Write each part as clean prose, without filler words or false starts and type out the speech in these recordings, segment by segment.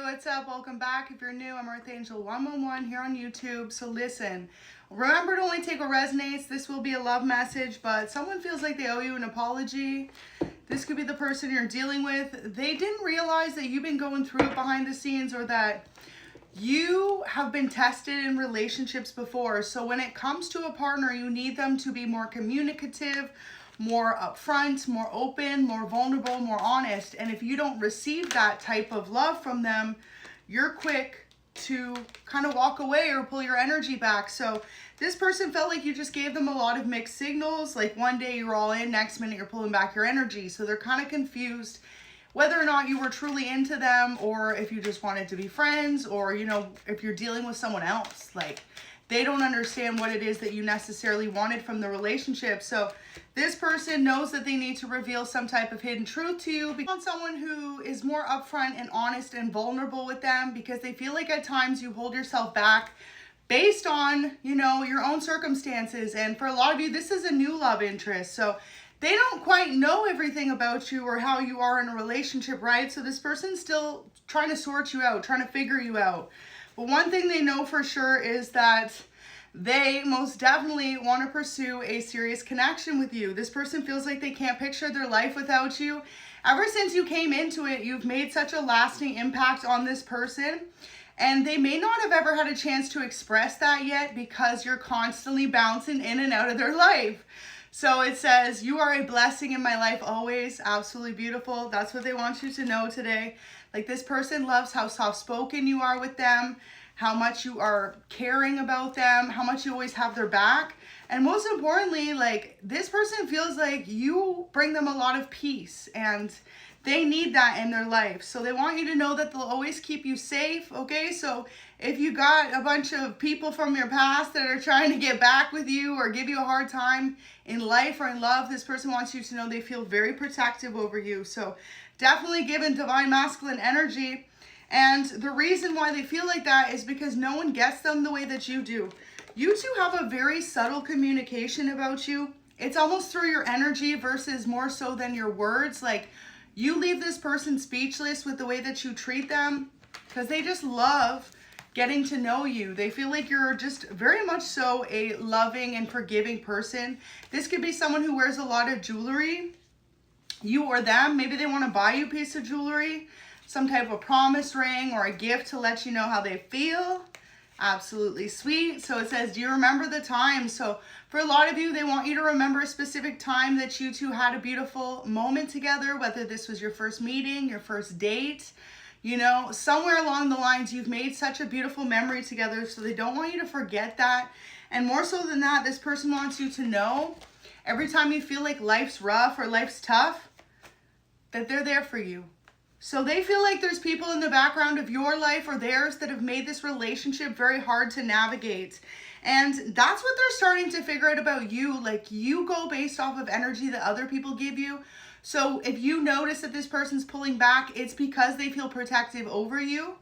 what's up? Welcome back. If you're new, I'm Earth Angel 111 here on YouTube. So listen, remember to only take what resonates. This will be a love message, but someone feels like they owe you an apology. This could be the person you're dealing with. They didn't realize that you've been going through it behind the scenes, or that you have been tested in relationships before. So when it comes to a partner, you need them to be more communicative, more upfront, more open, more vulnerable, more honest. And if you don't receive that type of love from them, you're quick to kind of walk away or pull your energy back. So this person felt like you just gave them a lot of mixed signals. Like one day you're all in, next minute you're pulling back your energy. So they're kind of confused whether or not you were truly into them, or if you just wanted to be friends, or, you know, if you're dealing with someone else. Like, they don't understand what it is that you necessarily wanted from the relationship. So this person knows that they need to reveal some type of hidden truth to you. You want someone who is more upfront and honest and vulnerable with them, because they feel like at times you hold yourself back based on, you know, your own circumstances. And for a lot of you, this is a new love interest. So they don't quite know everything about you or how you are in a relationship, right? So this person's still trying to sort you out, trying to figure you out. But one thing they know for sure is that they most definitely want to pursue a serious connection with you. This person feels like they can't picture their life without you. Ever since you came into it, you've made such a lasting impact on this person. And they may not have ever had a chance to express that yet, because you're constantly bouncing in and out of their life. So it says, you are a blessing in my life always. Absolutely beautiful. That's what they want you to know today. Like, this person loves how soft-spoken you are with them, how much you are caring about them, how much you always have their back. And most importantly, like, this person feels like you bring them a lot of peace, and they need that in their life. So they want you to know that they'll always keep you safe, okay? So if you got a bunch of people from your past that are trying to get back with you or give you a hard time in life or in love, this person wants you to know they feel very protective over you. So definitely given divine masculine energy. And the reason why they feel like that is because no one gets them the way that you do. You two have a very subtle communication about you. It's almost through your energy versus more so than your words. Like, you leave this person speechless with the way that you treat them, because they just love getting to know you. They feel like you're just very much so a loving and forgiving person. This could be someone who wears a lot of jewelry, you or them. Maybe they want to buy you a piece of jewelry, some type of promise ring or a gift to let you know how they feel. Absolutely sweet. So it says, do you remember the time? So for a lot of you, they want you to remember a specific time that you two had a beautiful moment together, whether this was your first meeting, your first date, you know, somewhere along the lines, you've made such a beautiful memory together. So they don't want you to forget that. And more so than that, this person wants you to know every time you feel like life's rough or life's tough, that they're there for you. So they feel like there's people in the background of your life or theirs that have made this relationship very hard to navigate. And that's what they're starting to figure out about you. Like, you go based off of energy that other people give you. So if you notice that this person's pulling back, it's because they feel protective over you.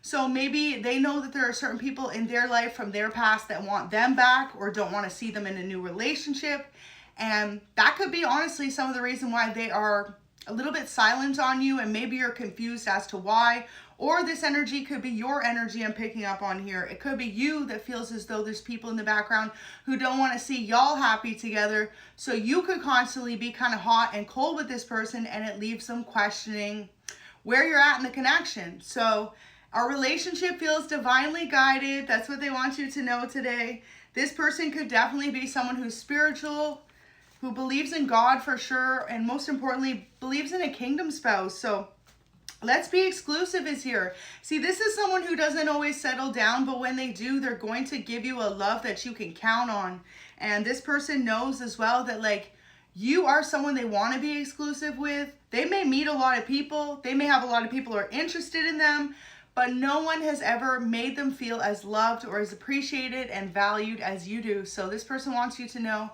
So maybe they know that there are certain people in their life from their past that want them back or don't want to see them in a new relationship. And that could be honestly some of the reason why they are a little bit silent on you, and maybe you're confused as to why. Or this energy could be your energy I'm picking up on here. It could be you that feels as though there's people in the background who don't want to see y'all happy together. So you could constantly be kind of hot and cold with this person, and it leaves them questioning where you're at in the connection. So our relationship feels divinely guided. That's what they want you to know today. This person could definitely be someone who's spiritual, who believes in God for sure, and most importantly, believes in a kingdom spouse. So let's be exclusive is here. See, this is someone who doesn't always settle down, but when they do, they're going to give you a love that you can count on. And this person knows as well that, like, you are someone they want to be exclusive with. They may meet a lot of people. They may have a lot of people who are interested in them, but no one has ever made them feel as loved or as appreciated and valued as you do. So this person wants you to know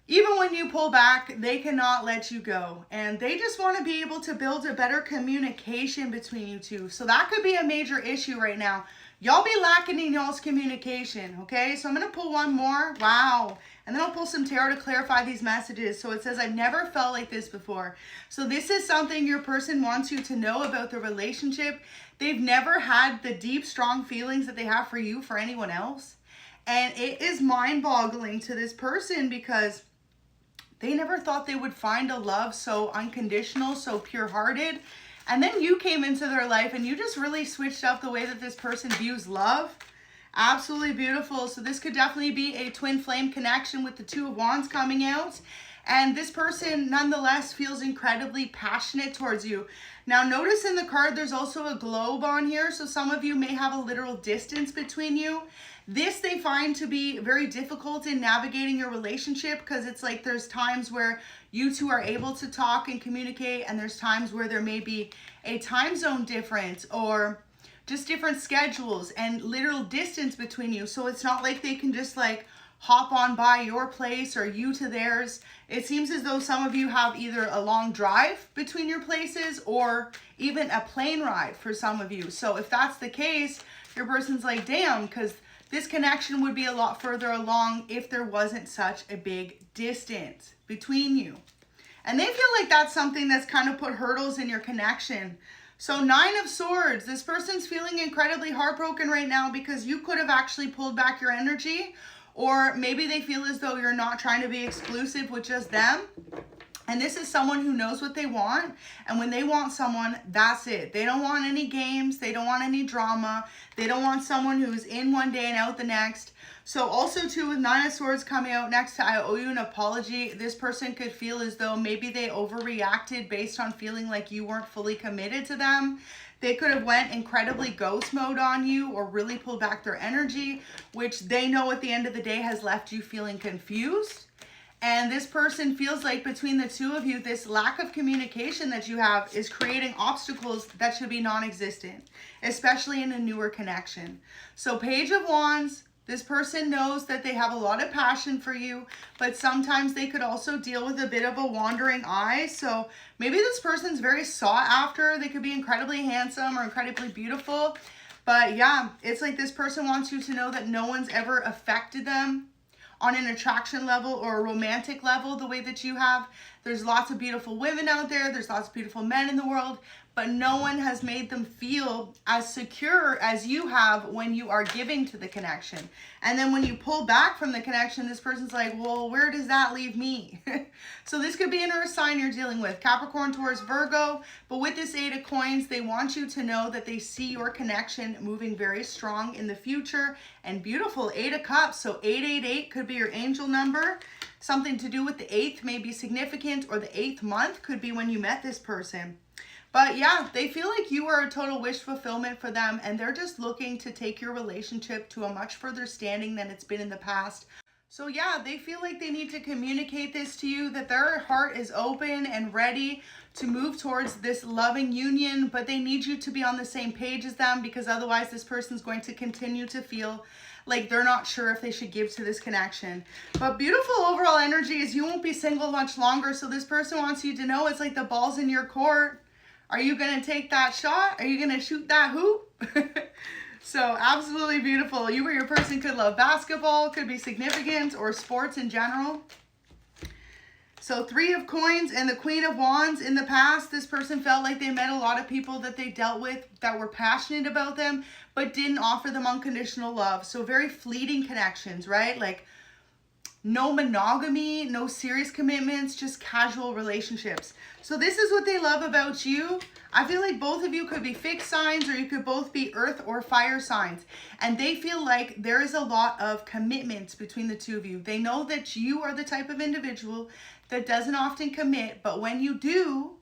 even when you pull back, they cannot let you go. And they just want to be able to build a better communication between you two. So that could be a major issue right now. Y'all be lacking in y'all's communication, okay? So I'm going to pull one more. Wow. And then I'll pull some tarot to clarify these messages. So it says, I've never felt like this before. So this is something your person wants you to know about the relationship. They've never had the deep, strong feelings that they have for you, for anyone else. And it is mind-boggling to this person because they never thought they would find a love so unconditional, so pure-hearted. And then you came into their life and you just really switched up the way that this person views love. Absolutely beautiful. So this could definitely be a twin flame connection with the Two of Wands coming out. And this person nonetheless feels incredibly passionate towards you. Now notice in the card there's also a globe on here. So some of you may have a literal distance between you. This they find to be very difficult in navigating your relationship because it's like there's times where you two are able to talk and communicate, and there's times where there may be a time zone difference or just different schedules and literal distance between you. So it's not like they can just like hop on by your place or you to theirs. It seems as though some of you have either a long drive between your places or even a plane ride for some of you. So if that's the case, your person's like, damn, because this connection would be a lot further along if there wasn't such a big distance between you. And they feel like that's something that's kind of put hurdles in your connection. So 9 of Swords, this person's feeling incredibly heartbroken right now because you could have actually pulled back your energy, or maybe they feel as though you're not trying to be exclusive with just them. And this is someone who knows what they want. And when they want someone, that's it. They don't want any games. They don't want any drama. They don't want someone who's in one day and out the next. So also too, with 9 of Swords coming out next to I owe you an apology, this person could feel as though maybe they overreacted based on feeling like you weren't fully committed to them. They could have went incredibly ghost mode on you or really pulled back their energy, which they know at the end of the day has left you feeling confused. And this person feels like between the two of you, this lack of communication that you have is creating obstacles that should be non-existent, especially in a newer connection. So Page of Wands, this person knows that they have a lot of passion for you, but sometimes they could also deal with a bit of a wandering eye. So maybe this person's very sought after. They could be incredibly handsome or incredibly beautiful. But yeah, it's like this person wants you to know that no one's ever affected them on an attraction level or a romantic level the way that you have. There's lots of beautiful women out there. There's lots of beautiful men in the world, but no one has made them feel as secure as you have when you are giving to the connection. And then when you pull back from the connection, this person's like, well, where does that leave me? So this could be an earth sign you're dealing with, Capricorn, Taurus, Virgo. But with this 8 of Coins, they want you to know that they see your connection moving very strong in the future. And beautiful, 8 of Cups. So 888 could be your angel number. Something to do with the 8th may be significant, or the 8th month could be when you met this person. But yeah, they feel like you are a total wish fulfillment for them, and they're just looking to take your relationship to a much further standing than it's been in the past. So yeah, they feel like they need to communicate this to you, that their heart is open and ready to move towards this loving union, but they need you to be on the same page as them, because otherwise this person's going to continue to feel like they're not sure if they should give to this connection. But beautiful overall energy is you won't be single much longer. So this person wants you to know it's like the ball's in your court. Are you going to take that shot? Are you going to shoot that hoop? So absolutely beautiful. You or your person could love basketball, could be significant, or sports in general. So 3 of Coins and the Queen of Wands. In the past, this person felt like they met a lot of people that they dealt with that were passionate about them, but didn't offer them unconditional love. So very fleeting connections, right? Like no monogamy, no serious commitments, just casual relationships. So this is what they love about you. I feel like both of you could be fixed signs, or you could both be earth or fire signs. And they feel like there is a lot of commitment between the two of you. They know that you are the type of individual that doesn't often commit, but when you do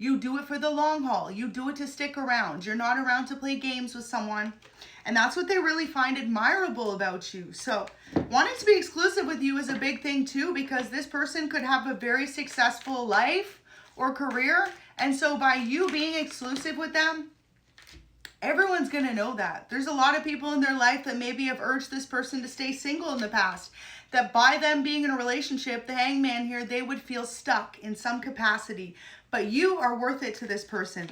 it for the long haul. You do it to stick around. You're not around to play games with someone. And that's what they really find admirable about you. So wanting to be exclusive with you is a big thing too, because this person could have a very successful life or career. And so by you being exclusive with them, Everyone's going to know that. There's a lot of people in their life that maybe have urged this person to stay single in the past, that by them being in a relationship, the hangman here, they would feel stuck in some capacity. But you are worth it to this person.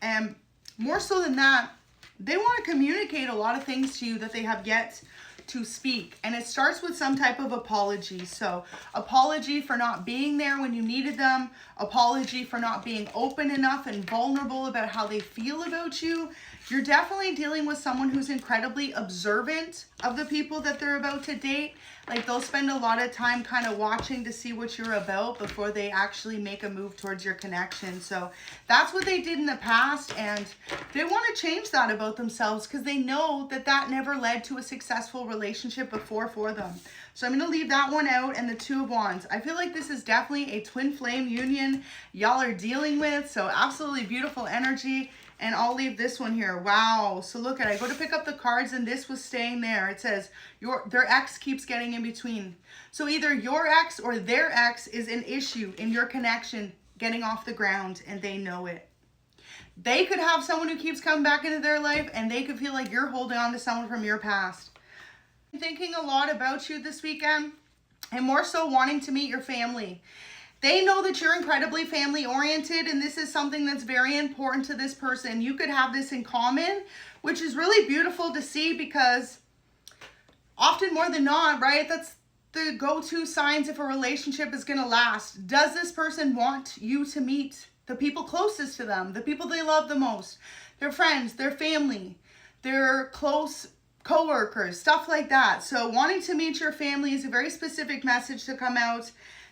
And more so than that, they want to communicate a lot of things to you that they have yet to speak. And it starts with some type of apology. So apology for not being there when you needed them. Apology for not being open enough and vulnerable about how they feel about you. You're definitely dealing with someone who's incredibly observant of the people that they're about to date. Like, they'll spend a lot of time kind of watching to see what you're about before they actually make a move towards your connection. So that's what they did in the past, and they want to change that about themselves because they know that that never led to a successful relationship before for them. So I'm going to leave that one out, and the Two of Wands. I feel like this is definitely a twin flame union y'all are dealing with, so absolutely beautiful energy. And I'll leave this one here. Wow. So look at, I go to pick up the cards and this was staying there. It says their ex keeps getting in between. So either your ex or their ex is an issue in your connection getting off the ground, and they know it. They could have someone who keeps coming back into their life, and they could feel like you're holding on to someone from your past. I'm thinking a lot about you this weekend, and more so wanting to meet your family. They know that you're incredibly family oriented, and this is something that's very important to this person. You could have this in common, which is really beautiful to see, because often more than not, right, that's the go-to signs if a relationship is going to last. Does this person want you to meet the people closest to them, the people they love the most, their friends, their family, their close co-workers, stuff like that. So wanting to meet your family is a very specific message to come out.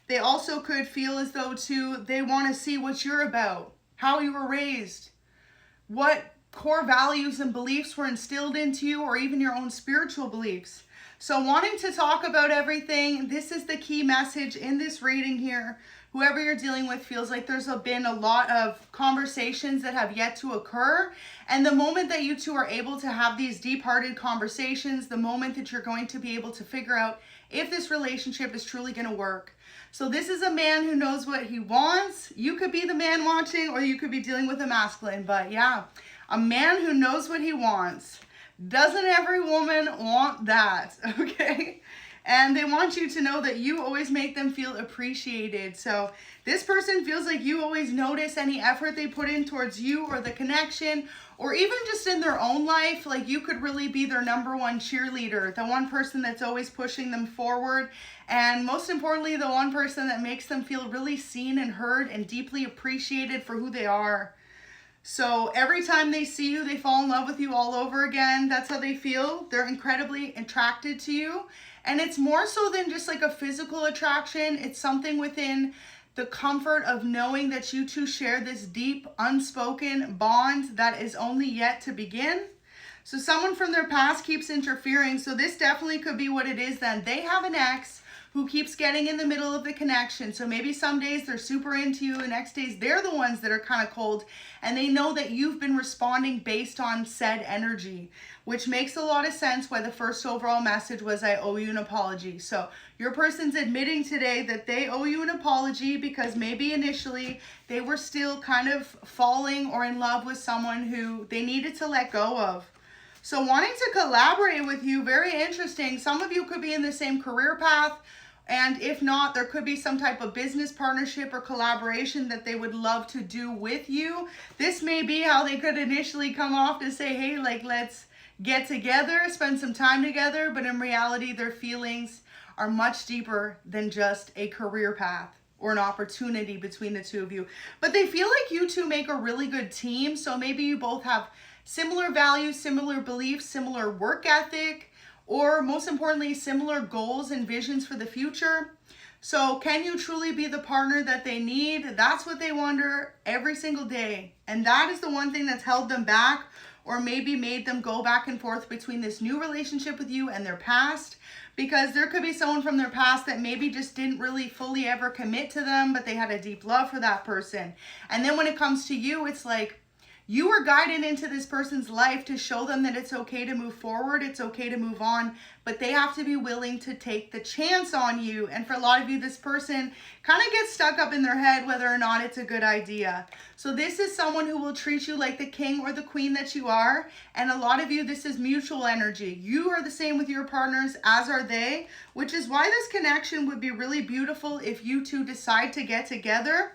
They also could feel as though, too, they want to see what you're about, how you were raised, what core values and beliefs were instilled into you, or even your own spiritual beliefs. So wanting to talk about everything, this is the key message in this reading here. Whoever you're dealing with feels like there's been a lot of conversations that have yet to occur. And the moment that you two are able to have these deep-hearted conversations, the moment that you're going to be able to figure out if this relationship is truly going to work. So this is a man who knows what he wants. You could be the man watching, or you could be dealing with a masculine. But yeah, a man who knows what he wants. Doesn't every woman want that? Okay? And they want you to know that you always make them feel appreciated. So this person feels like you always notice any effort they put in towards you or the connection, or even just in their own life. Like, you could really be their number one cheerleader, the one person that's always pushing them forward. And most importantly, the one person that makes them feel really seen and heard and deeply appreciated for who they are. So every time they see you, they fall in love with you all over again. That's how they feel. They're incredibly attracted to you. And it's more so than just like a physical attraction. It's something within the comfort of knowing that you two share this deep, unspoken bond that is only yet to begin. So someone from their past keeps interfering. So this definitely could be what it is then. They have an ex who keeps getting in the middle of the connection. So maybe some days they're super into you, the next days they're the ones that are kind of cold, and they know that you've been responding based on said energy, which makes a lot of sense why the first overall message was, I owe you an apology. So your person's admitting today that they owe you an apology because maybe initially they were still kind of falling or in love with someone who they needed to let go of. So wanting to collaborate with you, very interesting. Some of you could be in the same career path, and if not, there could be some type of business partnership or collaboration that they would love to do with you. This may be how they could initially come off to say, hey, like, let's get together, spend some time together. But in reality, their feelings are much deeper than just a career path or an opportunity between the two of you. But they feel like you two make a really good team. So maybe you both have similar values, similar beliefs, similar work ethic, or most importantly, similar goals and visions for the future. So can you truly be the partner that they need? That's what they wonder every single day. And that is the one thing that's held them back, or maybe made them go back and forth between this new relationship with you and their past. Because there could be someone from their past that maybe just didn't really fully ever commit to them, but they had a deep love for that person. And then when it comes to you, it's like, You were guided into this person's life to show them that it's okay to move forward, it's okay to move on, but they have to be willing to take the chance on you. And for a lot of you, this person kind of gets stuck up in their head whether or not it's a good idea. So this is someone who will treat you like the king or the queen that you are. And a lot of you, this is mutual energy. You are the same with your partners, as are they, which is why this connection would be really beautiful if you two decide to get together.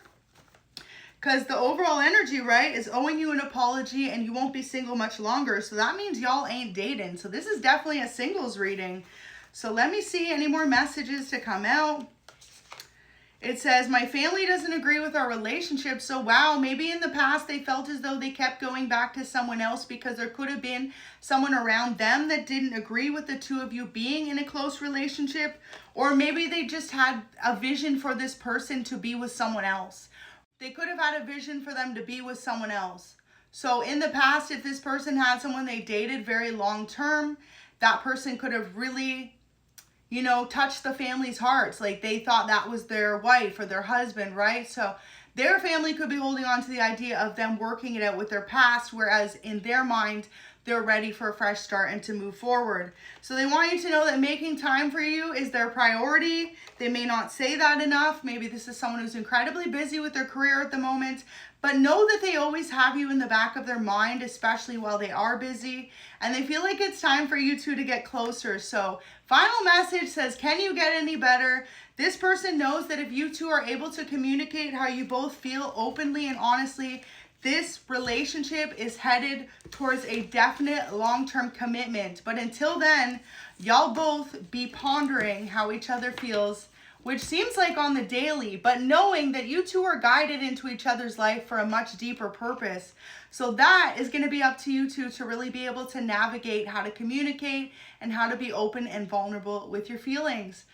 Because the overall energy, right, is owing you an apology and you won't be single much longer. So that means y'all ain't dating. So this is definitely a singles reading. So let me see any more messages to come out. It says, my family doesn't agree with our relationship. So wow, maybe in the past they felt as though they kept going back to someone else because there could have been someone around them that didn't agree with the two of you being in a close relationship. Or maybe they just had a vision for this person to be with someone else. They could have had a vision for them to be with someone else. So in the past, if this person had someone they dated very long term, that person could have really, you know, touched the family's hearts. Like they thought that was their wife or their husband, right? So their family could be holding on to the idea of them working it out with their past, whereas in their mind, they're ready for a fresh start and to move forward. So they want you to know that making time for you is their priority. They may not say that enough. Maybe this is someone who's incredibly busy with their career at the moment, but know that they always have you in the back of their mind, especially while they are busy, and they feel like it's time for you two to get closer. So final message says, can you get any better? This person knows that if you two are able to communicate how you both feel openly and honestly, this relationship is headed towards a definite long-term commitment. But until then, y'all both be pondering how each other feels, which seems like on the daily, but knowing that you two are guided into each other's life for a much deeper purpose. So that is going to be up to you two to really be able to navigate how to communicate and how to be open and vulnerable with your feelings.